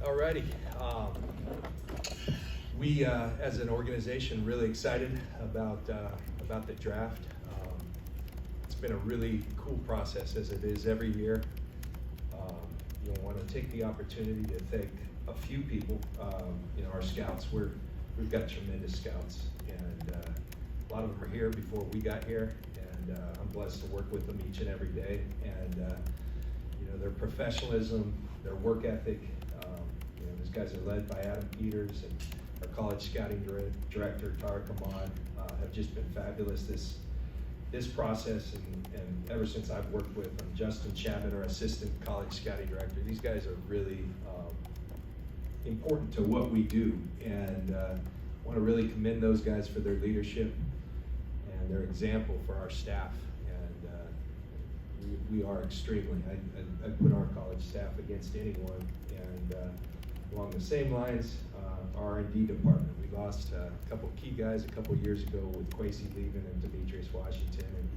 Alrighty. We, as an organization, really excited about the draft. It's been a really cool process, as it is every year. I want to take the opportunity to thank a few people. Our scouts. We've got tremendous scouts, and a lot of them are here before we got here, and I'm blessed to work with them each and every day. And their professionalism, their work ethic. These guys are led by Adam Peters, and our college scouting director, Tara Kaman, have just been fabulous this process, and ever since I've worked with them. Justin Chapman, our assistant college scouting director. These guys are really important to what we do, and I want to really commend those guys for their leadership and their example for our staff. And we are extremely, I put our college staff against anyone. And along the same lines, our R&D department. We lost a couple key guys a couple years ago with Quasi leaving and Demetrius Washington, and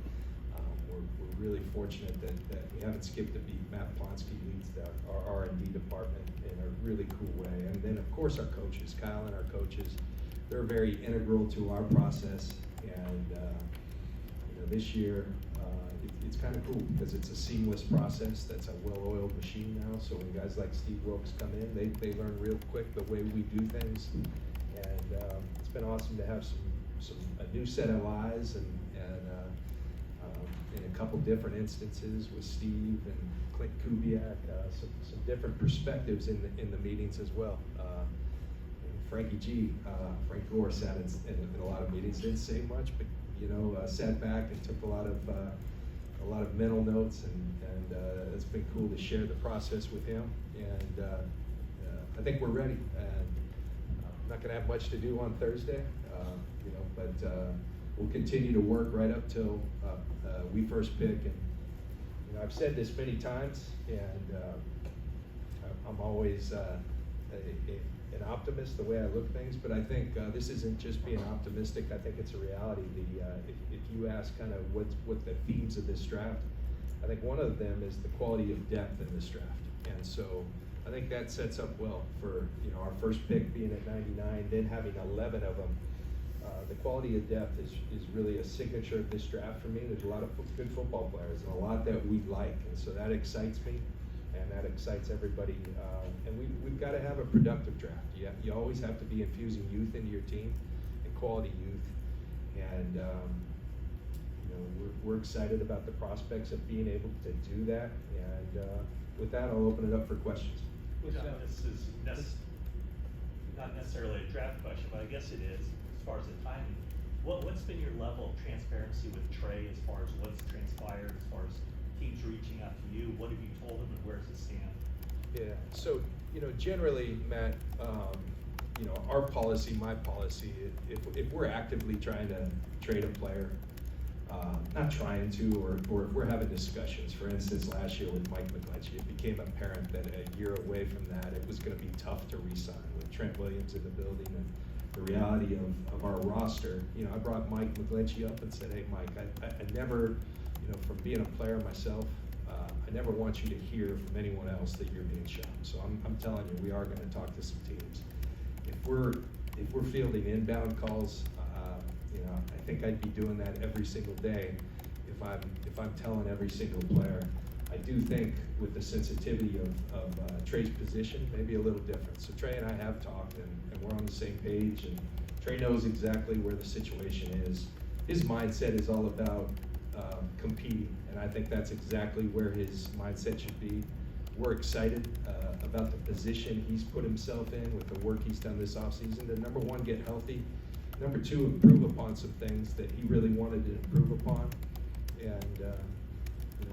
we're really fortunate that we haven't skipped a beat. Matt Plonsky leads our R&D department in a really cool way. And then of course our coaches, Kyle and our coaches, they're very integral to our process. And this year, it's kind of cool because it's a seamless process. That's a well-oiled machine now. So when guys like Steve Wilkes come in, they learn real quick the way we do things. And it's been awesome to have a new set of eyes, and in a couple different instances with Steve and Clint Kubiak, some different perspectives in the meetings as well. Frankie G, Frank Gore sat in a lot of meetings, didn't say much, but sat back and took a lot of mental notes, and it's been cool to share the process with him. And I think we're ready. And I'm not going to have much to do on Thursday, but we'll continue to work right up till we first pick. And I've said this many times, and I'm always an optimist the way I look things, but I think this isn't just being optimistic. I think it's a reality. If you ask kind of what the themes of this draft, I think one of them is the quality of depth in this draft. And so I think that sets up well for our first pick being at 99, then having 11 of them. The quality of depth is really a signature of this draft for me. There's a lot of good football players and a lot that we like, and so that excites me, and that excites everybody. And we've got to have a productive draft. You always have to be infusing youth into your team, and quality youth. And we're excited about the prospects of being able to do that. And with that, I'll open it up for questions. This is not necessarily a draft question, but I guess it is. As far as the timing, what's been your level of transparency with Trey as far as what's transpired, as far as teams reaching out to you? What have you told them, and where does it stand? Yeah, so generally, Matt, our policy, my policy, if we're actively trying to trade a player, not trying to, or if we're having discussions, for instance, last year with Mike McGlinchey, it became apparent that a year away from that, it was going to be tough to re-sign with Trent Williams in the building. And the reality of our roster, I brought Mike McGlinchey up and said, hey, Mike, I never, from being a player myself, I never want you to hear from anyone else that you're being shown. So I'm telling you, we are going to talk to some teams. If we're fielding inbound calls, I think I'd be doing that every single day if I'm telling every single player. I do think with the sensitivity of Trey's position, maybe a little different. So Trey and I have talked, and we're on the same page, and Trey knows exactly where the situation is. His mindset is all about competing, and I think that's exactly where his mindset should be. We're excited about the position he's put himself in with the work he's done this offseason to, number one, get healthy, number two, improve upon some things that he really wanted to improve upon. And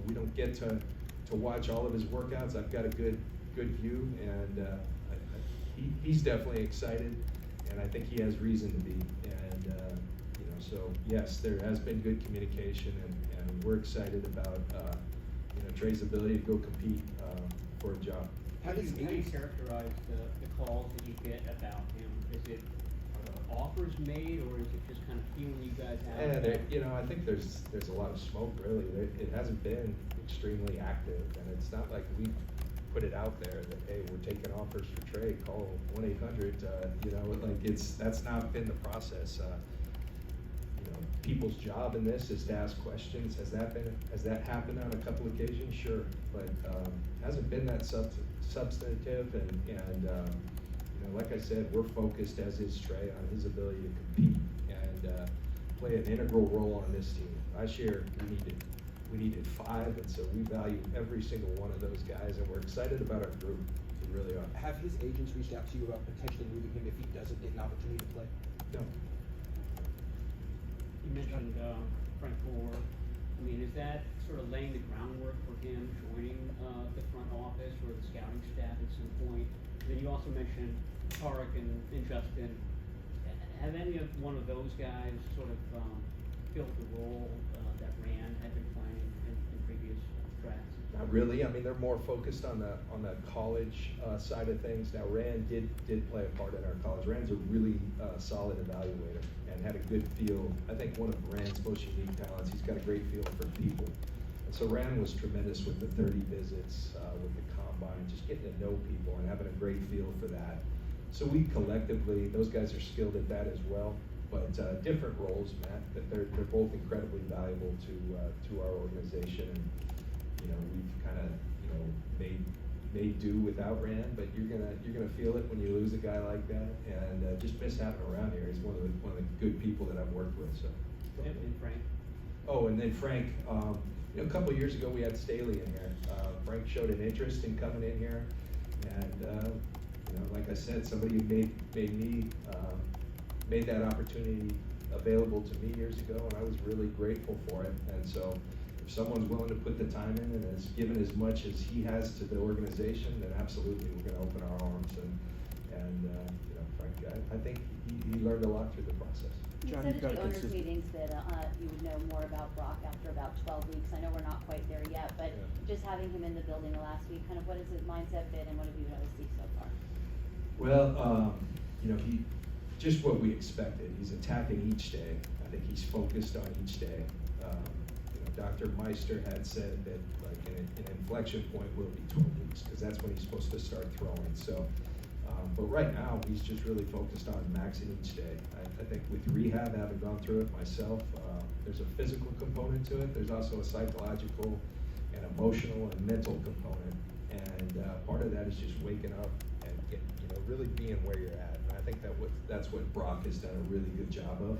we don't get to watch all of his workouts. I've got a good view, and he's definitely excited, and I think he has reason to be. And so yes, there has been good communication, and we're excited about Trey's ability to go compete for a job. How do you characterize the calls that you get about him? Is it offers made, or is it just kind of feeling you guys out? I think there's a lot of smoke, really. It hasn't been extremely active, and it's not like put it out there that, hey, we're taking offers for Trey, call 1-800, you know, like that's not been the process. You know, people's job in this is to ask questions. Has that happened on a couple occasions? Sure, but hasn't been that substantive, and you know, like I said, we're focused, as is Trey, on his ability to compete and play an integral role on this team. Last year, we needed 5, and so we value every single one of those guys, and we're excited about our group. We really are. Have his agents reached out to you about potentially moving him if he doesn't get an opportunity to play? No. You mentioned Frank Moore. I mean, is that sort of laying the groundwork for him joining the front office or the scouting staff at some point? Then you also mentioned Tarek and Justin. Have any of one of those guys sort of filled the role that Rand had been playing in previous drafts? Not really. I mean, they're more focused on the college side of things. Now, Rand did play a part in our college. Rand's a really solid evaluator and had a good feel. I think one of Rand's most unique talents, he's got a great feel for people. And so Rand was tremendous with the 30 visits, with the combine, just getting to know people and having a great feel for that. So we collectively, those guys are skilled at that as well, but different roles, Matt. But they're both incredibly valuable to our organization. And you know, we've kind of made do without Rand, but you're gonna feel it when you lose a guy like that, and just miss having him around here. He's one of the good people that I've worked with. So. And Frank. Oh, and then Frank. You know, a couple of years ago we had Staley in here. Frank showed an interest in coming in here, and you know, like I said, somebody made that opportunity available to me years ago, and I was really grateful for it. And so, if someone's willing to put the time in and has given as much as he has to the organization, then absolutely we're going to open our arms. And you know, Frank, I think he learned a lot through the process. You John, said you've at got the a owners' consistent- meetings that you would know more about Brock after about 12 weeks. I know we're not quite there yet, but Yeah. just having him in the building the last week, kind of what has his mindset been, and what have you been able to see so far? Well, you know, he just what we expected. He's attacking each day. I think he's focused on each day. You know, Dr. Meister had said that like an inflection point will be 12 weeks because that's when he's supposed to start throwing. So, but right now he's just really focused on maxing each day. I think with rehab, having gone through it myself, there's a physical component to it. There's also a psychological and emotional and mental component. And part of that is just waking up and really being where you're at. And I think that's what Brock has done a really good job of.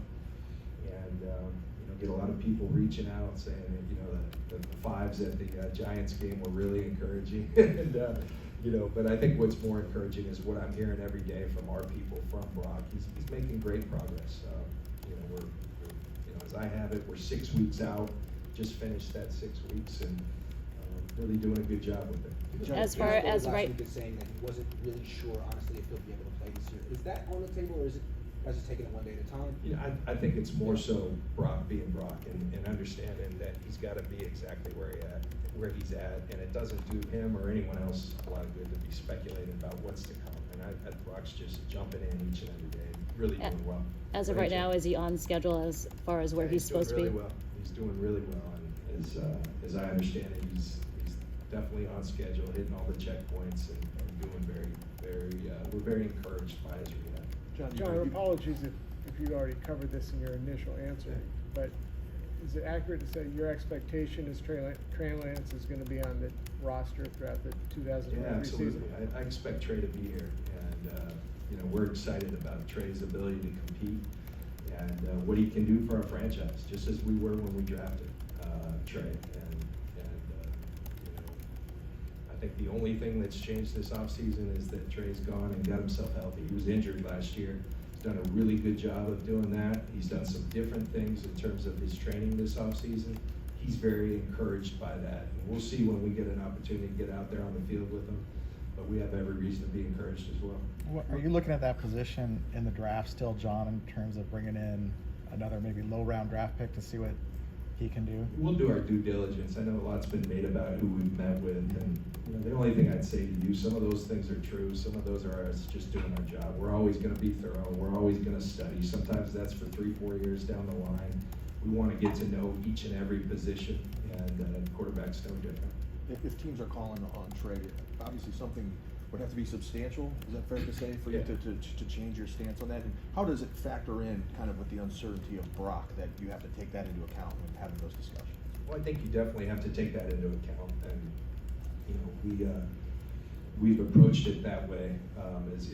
And get a lot of people reaching out saying that the fives at the Giants game were really encouraging. And but I think what's more encouraging is what I'm hearing every day from our people from Brock. He's making great progress. We're as I have it, we're 6 weeks out. Just finished that 6 weeks and really doing a good job with it. John, As far Frank as last right- week is saying that he wasn't really sure, honestly, if he'll be able to play this year. Is that on the table, or is it guys just taking it one day at a time? I think it's more so Brock being Brock and understanding that he's got to be exactly where he's at, and it doesn't do him or anyone else a lot of good to be speculating about what's to come. And Brock's just jumping in each and every day, really doing well. As of right now, is he on schedule as far as where he's supposed to be? Doing really well. He's doing really well, and as I understand it, he's definitely on schedule, hitting all the checkpoints, and doing we're very encouraged by his rehab. John, apologies if you already covered this in your initial answer, but is it accurate to say your expectation is Trey Lance is going to be on the roster throughout the 2023 Yeah, absolutely. season? I expect Trey to be here, and we're excited about Trey's ability to compete and what he can do for our franchise, just as we were when we drafted Trey. I think the only thing that's changed this offseason is that Trey's gone and got himself healthy. He was injured last year. He's done a really good job of doing that. He's done some different things in terms of his training this offseason. He's very encouraged by that. And we'll see when we get an opportunity to get out there on the field with him. But we have every reason to be encouraged as well. Are you looking at that position in the draft still, John, in terms of bringing in another maybe low-round draft pick to see what he can do? We'll do our due diligence. I know a lot's been made about who we've met with, and the only thing I'd say to you, some of those things are true, some of those are us just doing our job. We're always going to be thorough. We're always going to study. Sometimes that's for 3-4 years down the line. We want to get to know each and every position, and quarterback's no different. if teams are calling on Trey, obviously something would have to be substantial, is that fair to say, for you Yeah. to change your stance on that? And how does it factor in kind of with the uncertainty of Brock, that you have to take that into account when having those discussions? Well, I think you definitely have to take that into account, and, you know, we've approached it that way.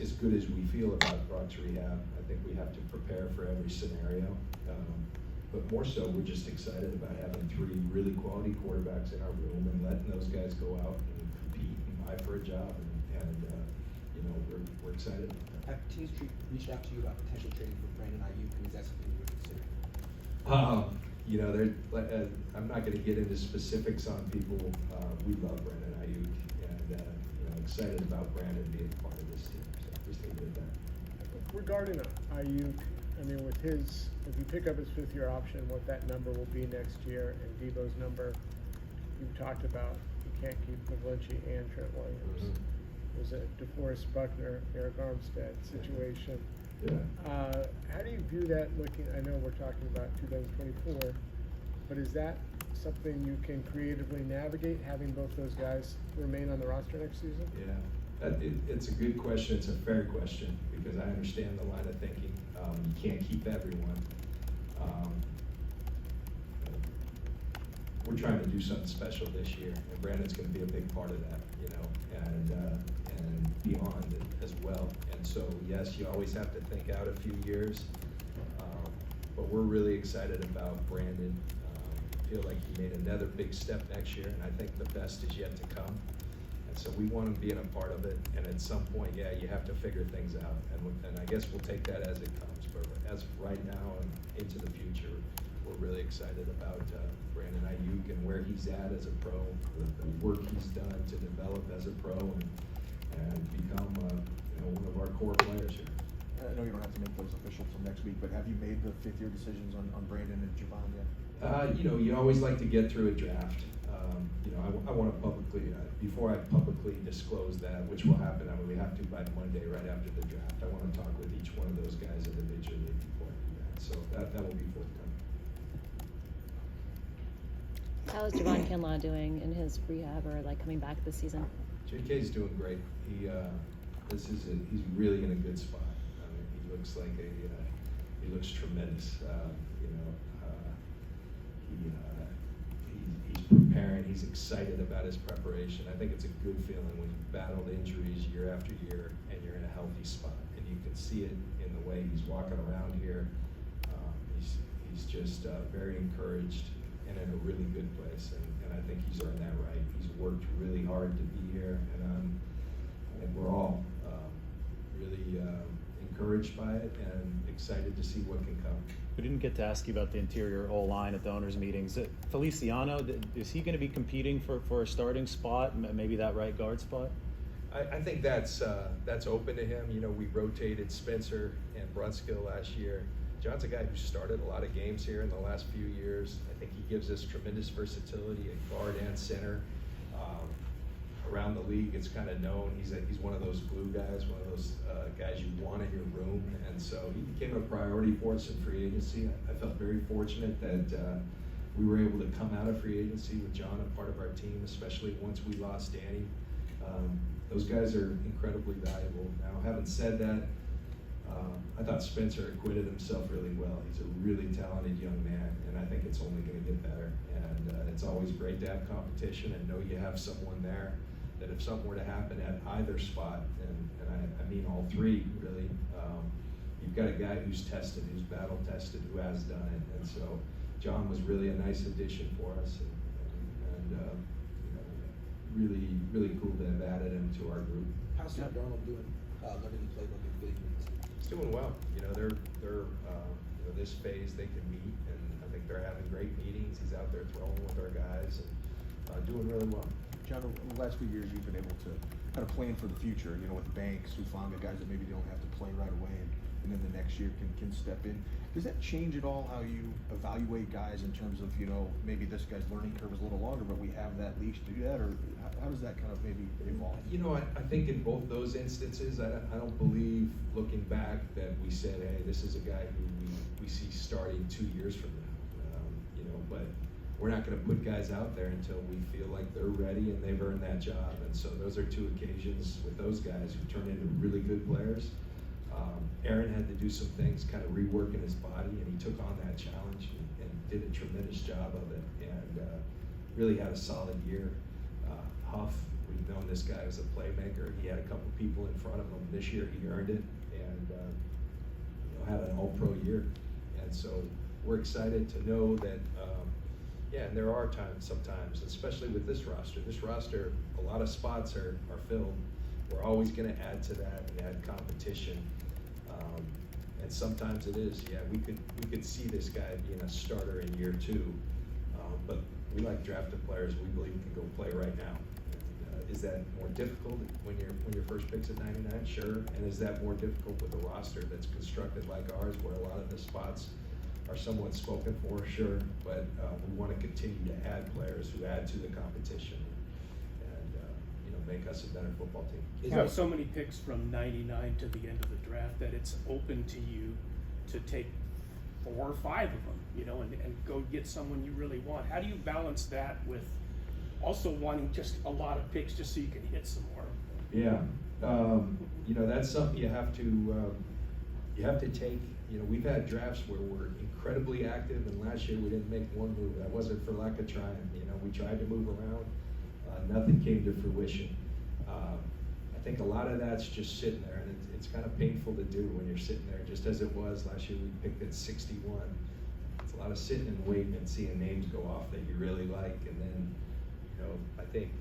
As good as we feel about Brock's rehab, I think we have to prepare for every scenario. But more so, we're just excited about having 3 really quality quarterbacks in our room and letting those guys go out and compete and vie for a job. And you know, we're excited about that. Have teams reached out to you about potentially trading for Brandon Ayuk, and is that something you would consider? You know, I'm not going to get into specifics on people. We love Brandon Ayuk, and you know, excited about Brandon being part of this team. So just leave it at that. Regarding Ayuk, I mean, with his, if you pick up his 5th-year option, what that number will be next year, and Debo's number, you've talked about, you can't keep McGlinchey and Trent Williams. Mhm. It was a DeForest Buckner, Eric Armstead situation. Yeah. How do you view that looking, I know we're talking about 2024, but is that something you can creatively navigate, having both those guys remain on the roster next season? Yeah, it's a good question. It's a fair question, because I understand the line of thinking. You can't keep everyone. We're trying to do something special this year, and Brandon's going to be a big part of that, you know, and beyond it as well. And so, yes, you always have to think out a few years, but we're really excited about Brandon. Feel like he made another big step next year, and I think the best is yet to come. And so we want him being a part of it, and at some point, yeah, you have to figure things out, and I guess we'll take that as it comes. But as of right now and into the future, we're really excited about Brandon Ayuk and where he's at as a pro, the work he's done to develop as a pro, and become you know, one of our core players here. I know you don't have to make those official till next week, but have you made the 5th-year decisions on Brandon and Javon yet? You know, you always like to get through a draft. You know, I want to publicly, before I publicly disclose that, which will happen, I mean, we have to by Monday right after the draft. I want to talk with each one of those guys individually before I do that. So that will be forthcoming. How is Javon Kinlaw doing in his rehab or like coming back this season? JK's doing great. He's really in a good spot. I mean, he looks like he looks tremendous. You know, he's preparing. He's excited about his preparation. I think it's a good feeling when you've battled injuries year after year and you're in a healthy spot, and you can see it in the way he's walking around here. He's just very encouraged and in a really good place, and I think he's earned that right. He's worked really hard to be here, and I think we're all really encouraged by it and excited to see what can come. We didn't get to ask you about the interior O-line at the owners' meetings. Feliciano, is he going to be competing for a starting spot, maybe that right guard spot? I think that's open to him. You know, we rotated Spencer and Brunskill last year. John's a guy who started a lot of games here in the last few years. I think he gives us tremendous versatility at guard and center. Around the league, it's kind of known he's one of those glue guys, one of those guys you want in your room, and so he became a priority for us in free agency. I felt very fortunate that we were able to come out of free agency with John a part of our team, especially once we lost Danny. Those guys are incredibly valuable. Now, having said that, I thought Spencer acquitted himself really well. He's a really talented young man, and I think it's only going to get better. And it's always great to have competition and know you have someone there that if something were to happen at either spot, and I mean all 3 really, you've got a guy who's tested, who's battle tested, who has done it. And so John was really a nice addition for us, and you know, really, really cool to have added him to our group. How's Sam Darnold doing, learning the playbook in big leagues? He's doing well. You know, they're you know, this phase they can meet, and I think they're having great meetings. He's out there throwing with our guys and doing really well. John, over the last few years, you've been able to kind of plan for the future, you know, with Banks, Hufanga, guys that maybe don't have to play right away, and then the next year can step in. Does that change at all how you evaluate guys in terms of, you know, maybe this guy's learning curve is a little longer, but we have that leash to do that, or how does that kind of maybe evolve? You know, I think in both those instances, I don't believe, looking back, that we said, hey, this is a guy who we see starting 2 years from now. You know, but we're not gonna put guys out there until we feel like they're ready and they've earned that job. And so those are two occasions with those guys who turned into really good players. Aaron had to do some things, kind of reworking his body, and he took on that challenge and did a tremendous job of it, and really had a solid year. Huff, we've known this guy as a playmaker. He had a couple people in front of him. This year he earned it, and had an all-pro year. And so we're excited to know that, and there are sometimes, especially with this roster, a lot of spots are filled. We're always gonna add to that and add competition. And sometimes it is, we could see this guy being a starter in year 2. But we like drafted players we believe can go play right now. And, is that more difficult when your first pick's at 99? Sure. And is that more difficult with a roster that's constructed like ours, where a lot of the spots are somewhat spoken for? Sure. But we want to continue to add players who add to the competition and make us a better football team. You have so many picks from 99 to the end of the draft that it's open to you to take 4 or 5 of them, and go get someone you really want. How do you balance that with also wanting just a lot of picks just so you can hit some more? Yeah, that's something you have to take. We've had drafts where we're incredibly active, and last year we didn't make one move. That wasn't for lack of trying. We tried to move around. Nothing came to fruition. I think a lot of that's just sitting there, and it's kind of painful to do when you're sitting there, just as it was last year. We picked at 61. It's a lot of sitting and waiting and seeing names go off that you really like, and then, I think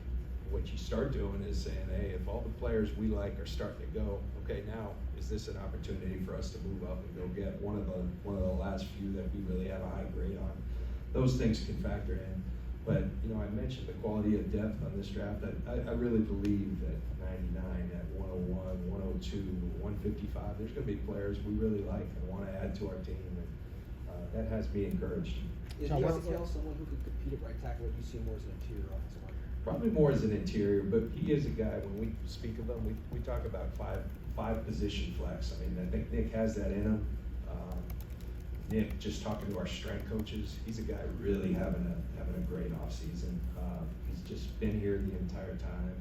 what you start doing is saying, hey, if all the players we like are starting to go, okay, now is this an opportunity for us to move up and go get one of the last few that we really have a high grade on? Those things can factor in. But, I mentioned the quality of depth on this draft. I really believe that 99, at 101, 102, 155, there's going to be players we really like and want to add to our team, and that has me encouraged. Is Dale someone who could compete at right tackle, or do you see him more as an interior offensive lineman? Probably more as an interior, but he is a guy, when we speak of him, we talk about five position flex. I mean, I think Nick has that in him. Nick, just talking to our strength coaches, he's a guy really having a great offseason. He's just been here the entire time,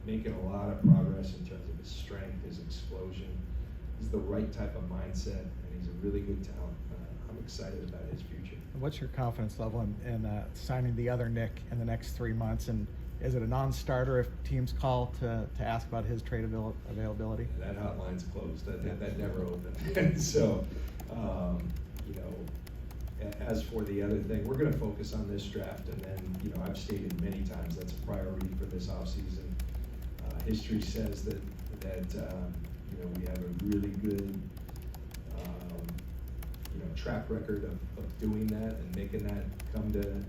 making a lot of progress in terms of his strength, his explosion. He's the right type of mindset, and he's a really good talent. I'm excited about his future. What's your confidence level in signing the other Nick in the next 3 months? And is it a non-starter if teams call to ask about his trade availability? That hotline's closed. That never opened. So, as for the other thing, we're going to focus on this draft, and then, I've stated many times that's a priority for this offseason. History says that we have a really good track record of doing that and making that come to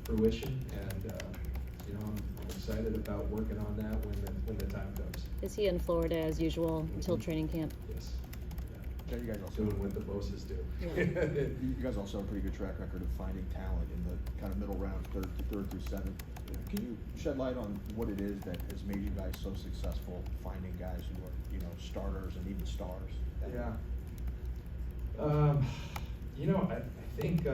fruition, and I'm excited about working on that when the time comes. Is he in Florida as usual until training camp? Yes. Yeah, you guys also Doing what the bosses do. Yeah. you guys also have a pretty good track record of finding talent in the kind of middle rounds, third through 7th. Can you shed light on what it is that has made you guys so successful finding guys who are, starters and even stars? Yeah. I think,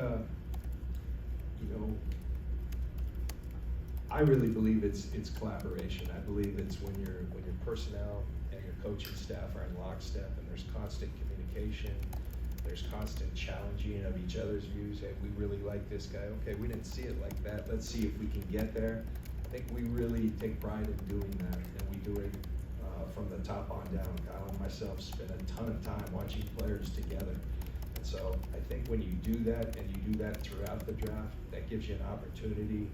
I really believe it's collaboration. I believe it's when your personnel and your coaching staff are in lockstep, and there's constant communication, there's constant challenging of each other's views. Hey, we really like this guy. Okay, we didn't see it like that. Let's see if we can get there. I think we really take pride in doing that, and we do it from the top on down. Kyle and myself spend a ton of time watching players together. And so I think when you do that, and you do that throughout the draft, that gives you an opportunity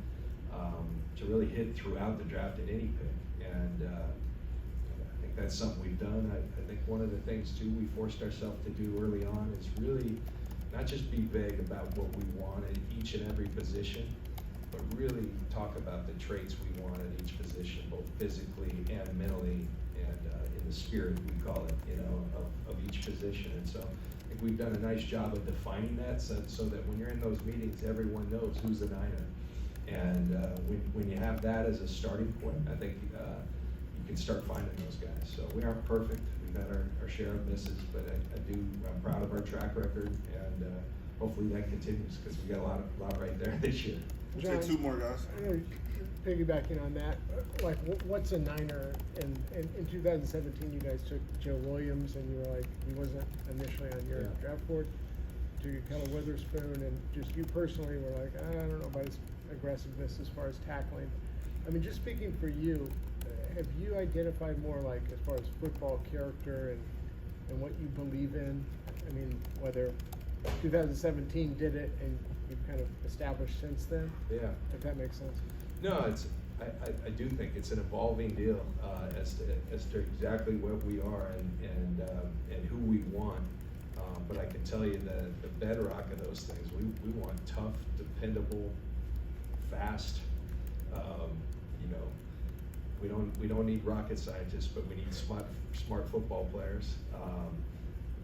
to really hit throughout the draft at any pick. And I think that's something we've done. I think one of the things too we forced ourselves to do early on is really not just be vague about what we want at each and every position, but really talk about the traits we want at each position, both physically and mentally, and in the spirit, we call it, of each position. And so I think we've done a nice job of defining that, so that when you're in those meetings, everyone knows who's the Niner. And when you have that as a starting point, I think you can start finding those guys. So we aren't perfect. We've had our share of misses, but I'm proud of our track record, and hopefully that continues, because we got a lot right there this year. John, Say two more, guys. I know, piggybacking on that, like, what's a Niner? And in 2017, you guys took Joe Williams, and you were like, he wasn't initially on your Yeah. draft board. To kind of Witherspoon, and just you personally were like, I don't know about his aggressiveness as far as tackling. I mean, just speaking for you, have you identified more like as far as football character and what you believe in? I mean, whether 2017 did it and you've kind of established since then? Yeah. If that makes sense. No, I do think it's an evolving deal as to exactly what we are and who we want. But I can tell you that the bedrock of those things, we want tough, dependable, fast. You know, we don't need rocket scientists, but we need smart football players.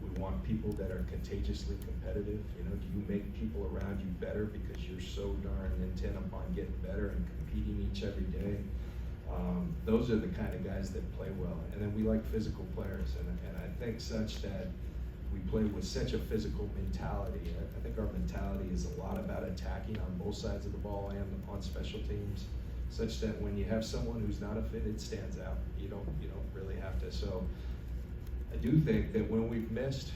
We want people that are contagiously competitive. You know, do you make people around you better because you're so darn intent upon getting better and competing each every day? Those are the kind of guys that play well. And then we like physical players, and I think such that we play with such a physical mentality. I think our mentality is a lot about attacking on both sides of the ball and on special teams, such that when you have someone who's not a fit, it stands out. You don't really have to. So I do think that when we've missed,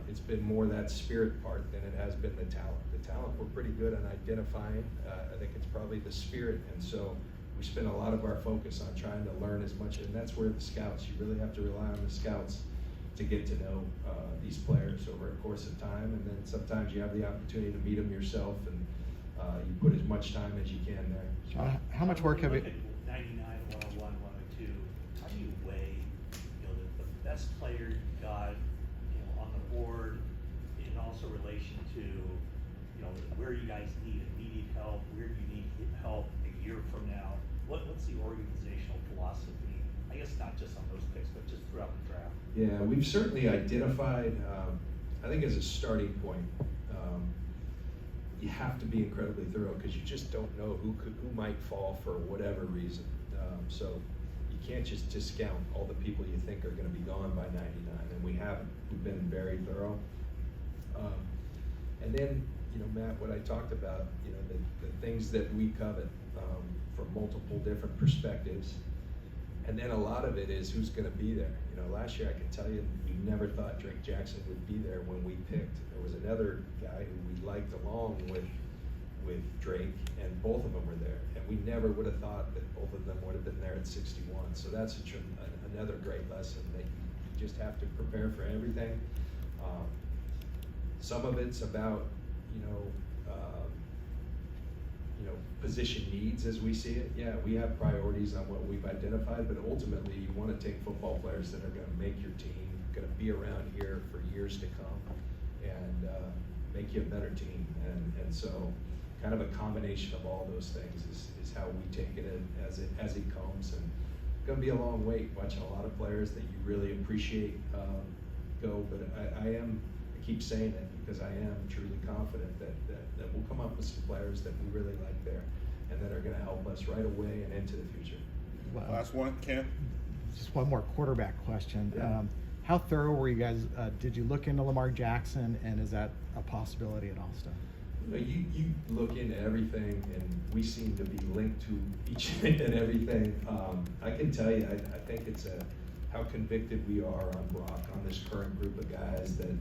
it's been more that spirit part than it has been the talent. The talent we're pretty good on identifying. I think it's probably the spirit, and so we spend a lot of our focus on trying to learn as much, and that's where the scouts, you really have to rely on the scouts to get to know these players over a course of time, and then sometimes you have the opportunity to meet them yourself, and you put as much time as you can there. How much work have you? Look at 99, 101, 102. How do you weigh, the best player you got, on the board, in also relation to, where you guys need immediate help, where do you need help a year from now? What's the organizational philosophy? I guess not just on those picks, but just throughout the draft. Yeah, we've certainly identified, I think as a starting point, you have to be incredibly thorough because you just don't know who might fall for whatever reason. So you can't just discount all the people you think are going to be gone by 99, and we haven't. We've been very thorough. And then, Matt, what I talked about, the things that we covet from multiple different perspectives. And then a lot of it is who's going to be there. Last year I can tell you we never thought Drake Jackson would be there when we picked. There was another guy who we liked along with Drake, and both of them were there. And we never would have thought that both of them would have been there at 61. So that's another great lesson that you just have to prepare for everything. Some of it's about position needs as we see it. Yeah, we have priorities on what we've identified, but ultimately you want to take football players that are going to make your team, going to be around here for years to come, and make you a better team. And so kind of a combination of all those things is how we take it as it comes. And it's going to be a long wait watching a lot of players that you really appreciate go, but I keep saying it because I am truly confident that we'll come up with some players that we really like there and that are going to help us right away and into the future. Well, Last one, Ken. just one more quarterback question. Yeah. How thorough were you guys? Did you look into Lamar Jackson, and is that a possibility at all still? You look into everything, and we seem to be linked to each and everything. I can tell you, I think it's how convicted we are on Brock, on this current group of guys, that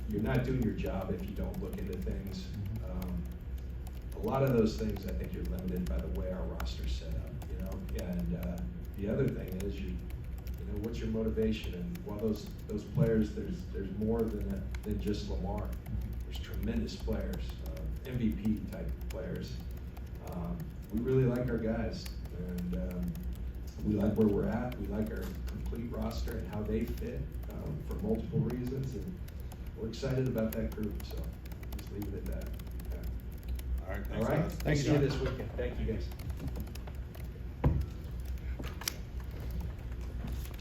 you're not doing your job if you don't look into things. A lot of those things, I think you're limited by the way our roster's set up, and the other thing is what's your motivation? And while those players, there's more than just Lamar. There's tremendous players, MVP type players. We really like our guys, and we like where we're at. We like our complete roster and how they fit for multiple reasons, and we're excited about that group. So just leave it at that. All right, All right. guys. Thank you, See you John. this weekend. Thank you, guys.